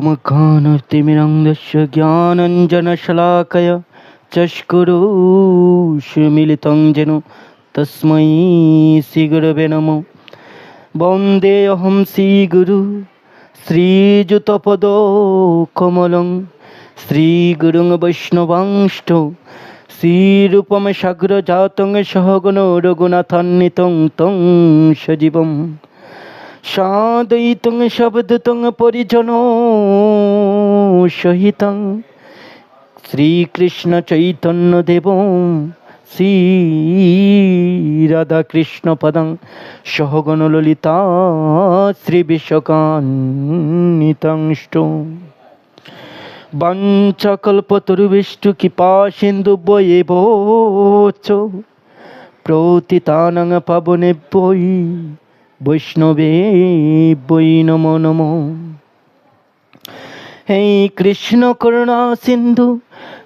ओमज्ञानतिमिरन्धस्य ज्ञानाञ्जनशलाकया चक्षुरुन्मीलितं येन तस्मै श्रीगुरवे नमः। वन्देऽहं श्रीगुरु श्रीयुतपदकमलं श्रीगुरुं वैष्णवांश्च श्रीरूपं साग्रजातं सहगण रघुनाथान्वितं तं सजीवम् साद्वैतं शब्दतं परिजनो सहितं श्रीकृष्णचैतन्यदेवं श्रीराधाकृष्णपदं सहगण ललिता श्रीविशाखान्वितांश्च वाञ्छाकल्पतरुभ्यश्च कृपासिन्धुभ्येव च पतितानां पावनेभ्यो वैष्णवेभ्यो नमो नमो। हे कृष्ण करुणा सिंधु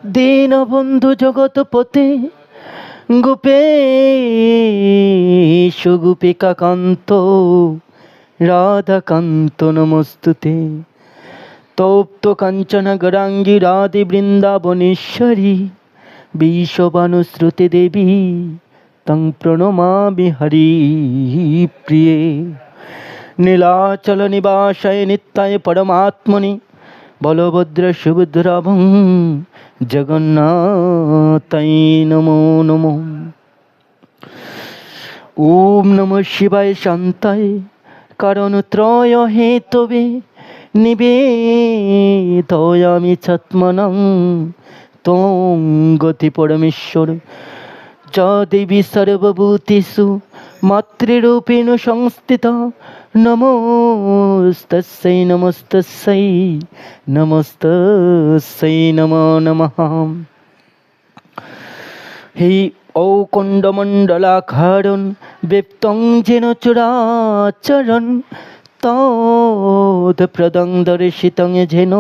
दीनबंधु जगतपते गोपेश गोपिकान्त राधाकान्त नमस्तुते। तप्त कांचन गौरांगी राधे वृंदावनेश्वरी विश्वभानुश्रुति देवी तं प्रणमामि हरिप्रिये। नीलाचल निवासाय नित्याय परमात्मने बलभद्र सुभद्राभं जगन्नाथाय नमो नमो। ओम नमः शिवाय शान्ताय कारणत्रय हेतवे निवेदयामि छत्मनं त्वं गति परमेश्वर। च देवी सर्वभूतेषु मातृरूपेण संस्थिता नमोस्तस्यै नमस्तस्यै नमस्तस्यै नमो नमः। हे औकण्डमण्डलाकारं व्याप्तं येन चराचरं तत्पदं दर्शितं येन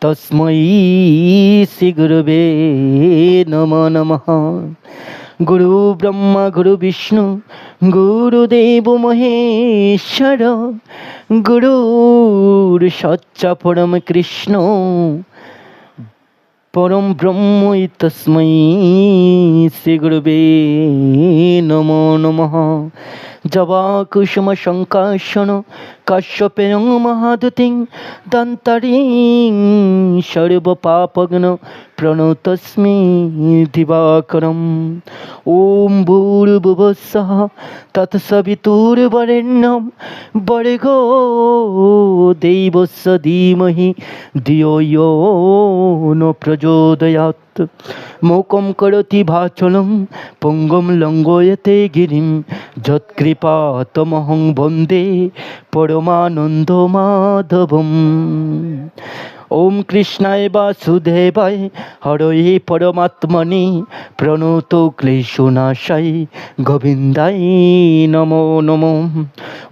तस्मै श्रीगुरवे नमो नमः। गुरु ब्रह्मा गुरु विष्णु गुरुदेव महेश्वर गुरुर्साक्षात् परम कृष्ण परम ब्रह्म तस्मै श्रीगुरवे नमो नमः। जवाकुसुम संकाशन काश्यपेयं महादुतिं दन्तारिं सर्वपापघ्न प्रणतस्मै दिवाकरम्। ॐ भूर्भुवस्सुः तत्सवितुर्वरेण्यं भर्गो देवस्य धीमहि धियो यो न प्रचोदयात्। मूकं करोति वाचालं पुंगं लङ्घयते गिरिं यत्कृपातमहं वन्दे परमानन्दमाधवम्। ओम कृष्णाय वासुदेवाय हरये परमात्मने प्रणतो क्लेशनाशाय गोविन्दाय नमो नमो।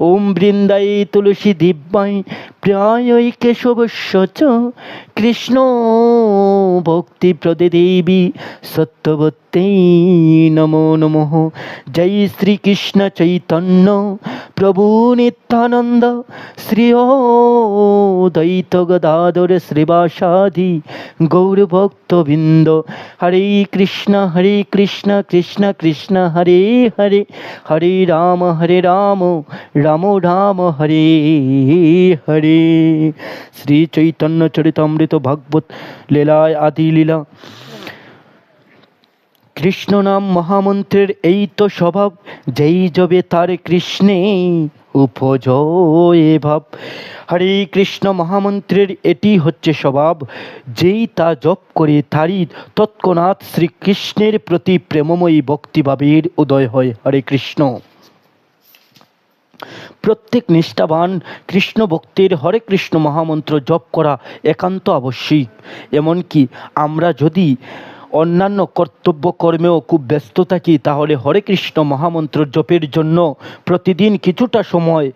ओम वृन्दाय तुलसी दिव्याय प्रियाय केशवस्य च कृष्णो भक्ति प्रदे देवी सत्यवत्यै नमो नमः। जय श्री कृष्ण चैतन्य प्रभु नित्यानंद श्री अद्वैत गदाधर श्रीवासादि गौरभक्तवृंद। हरे कृष्ण कृष्ण कृष्ण हरे हरे हरे राम राम राम हरे हरे। श्री चैतन्य चरितामृत भागवत लीलाय आदि लीला। কৃষ্ণ নাম মহামন্ত্রের এই তো স্বভাব, যেই জবে তার কৃষ্ণে উপজয়ে ভাব। হরে কৃষ্ণ মহামন্ত্রের এটি হচ্ছে স্বভাব, যেই তা জপ করে তারই তৎক্ষণাৎ শ্রীকৃষ্ণের প্রতি প্রেমময়ী ভক্তিভাবের উদয় হয়। হরে কৃষ্ণ। প্রত্যেক নিষ্ঠাবান কৃষ্ণ ভক্তের হরে কৃষ্ণ মহামন্ত্র জপ করা একান্ত আবশ্যিক। এমনকি আমরা যদি অন্যান্য কর্তব্য কর্মেও খুব ব্যস্ত থাকি, তাহলে হরে কৃষ্ণ মহামন্ত্র জপের জন্য প্রতিদিন কিছুটা সময়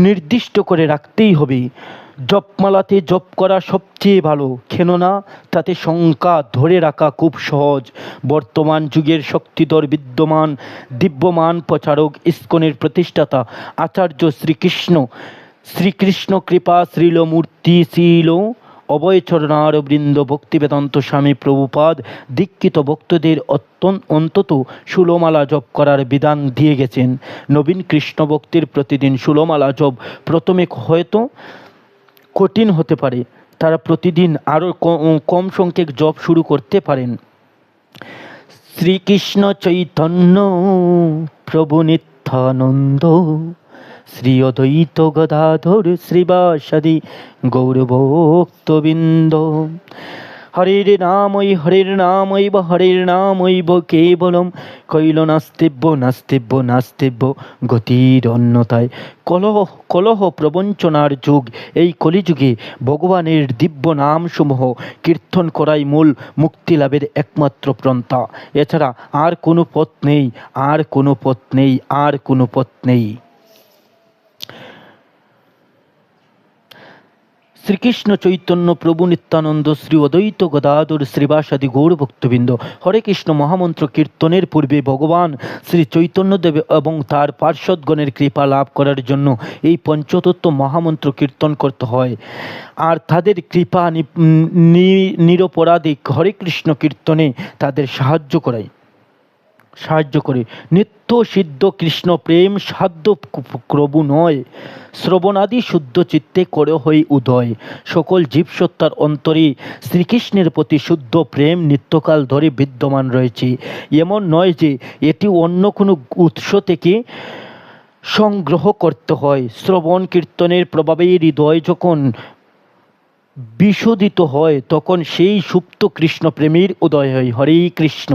নির্দিষ্ট করে রাখতেই হবে। জপমালাতে জপ করা সবচেয়ে ভালো, কেননা তাতে সংখ্যা ধরে রাখা খুব সহজ। বর্তমান যুগের শক্তিধর বিদ্যমান দিব্যমান প্রচারক ইস্কনের প্রতিষ্ঠাতা আচার্য শ্রীকৃষ্ণ শ্রীকৃষ্ণ কৃপা শ্রীল মূর্তি শ্রীল অভয়চরণার বৃন্দ ভক্তিবেদান্ত স্বামী প্রভুপাদ দীক্ষিত ভক্তদের অন্তত ষোলমালা জপ করার বিধান দিয়ে গেছেন। নবীন কৃষ্ণ ভক্তির প্রতিদিন ষোলমালা জপ প্রথমে হয়তো কঠিন হতে পারে, তারা প্রতিদিন আরও কম সংখ্যক জপ শুরু করতে পারেন। শ্রীকৃষ্ণ চৈতন্য প্রভু নিত্যানন্দ শ্রী অদ্বৈত গদাধর শ্রীবাসাদি গৌরভক্তবৃন্দ। হরের নামৈব হরের নামৈব কেবলম কৈল নাস্তিব্য নাস্তিব্য নাস্তিব্য গতির অন্যতায়। কলহ প্রবঞ্চনার যুগ এই কলিযুগে ভগবানের দিব্য নামসমূহ কীর্তন করাই মূল মুক্তি লাভের একমাত্র পন্থা। এছাড়া আর কোনো পথ নেই, আর কোনো পথ নেই, আর কোনো পথ নেই। শ্রীকৃষ্ণ চৈতন্য প্রভু নিত্যানন্দ শ্রী অদ্বৈত গদাধর শ্রীবাসাদি গৌর ভক্তবৃন্দ, হরে কৃষ্ণ মহামন্ত্র কীর্তনের পূর্বে ভগবান শ্রী চৈতন্যদেব এবং তার পার্শ্বদগণের কৃপা লাভ করার জন্য এই পঞ্চতত্ত্ব মহামন্ত্র কীর্তন করতে হয়। আর তাদের কৃপা নিরপরাধে হরে কৃষ্ণ কীর্তনে তাদের সাহায্য করে। নিত্য সিদ্ধ কৃষ্ণ প্রেম সাধ্য প্রভু নয়, শ্রবণাদি শুদ্ধ চিত্তে করে হই উদয়। সকল জীবসত্তার অন্তরে শ্রীকৃষ্ণের প্রতি শুদ্ধ প্রেম নিত্যকাল ধরে বিদ্যমান রয়েছে। এমন নয় যে এটি অন্য কোনো উৎস থেকে সংগ্রহ করতে হয়। শ্রবণ কীর্তনের প্রভাবে হৃদয় যখন বিশোধিত হয় তখন সেই সুপ্ত কৃষ্ণ প্রেমের উদয় হয়। হরে কৃষ্ণ।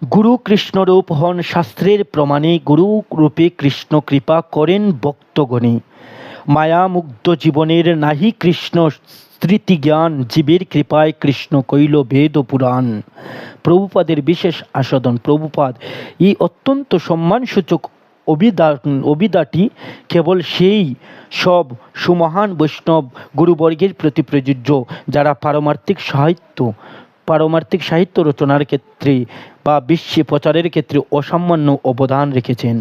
গুরু কৃষ্ণরূপ হন শাস্ত্রের প্রমাণে, গুরু রূপে কৃষ্ণ কৃপা করেন ভক্তগণে। মায়ামুগ্ধ জীবনের নাহি কৃষ্ণ স্মৃতি জ্ঞান, জীবের কৃপায় কৃষ্ণ কইল বেদ পুরাণ। প্রভুপাদের বিশেষ আস্বাদন। প্রভুপাদ এই অত্যন্ত সম্মানসূচক অভিধাটি কেবল সেই সব সুমহান বৈষ্ণব গুরুবর্গের প্রতি প্রযোজ্য যারা পারমার্থিক সাহিত্য রচনার ক্ষেত্রে বা বিশ্বে প্রচারের ক্ষেত্রে অসামান্য অবদান রেখেছেন।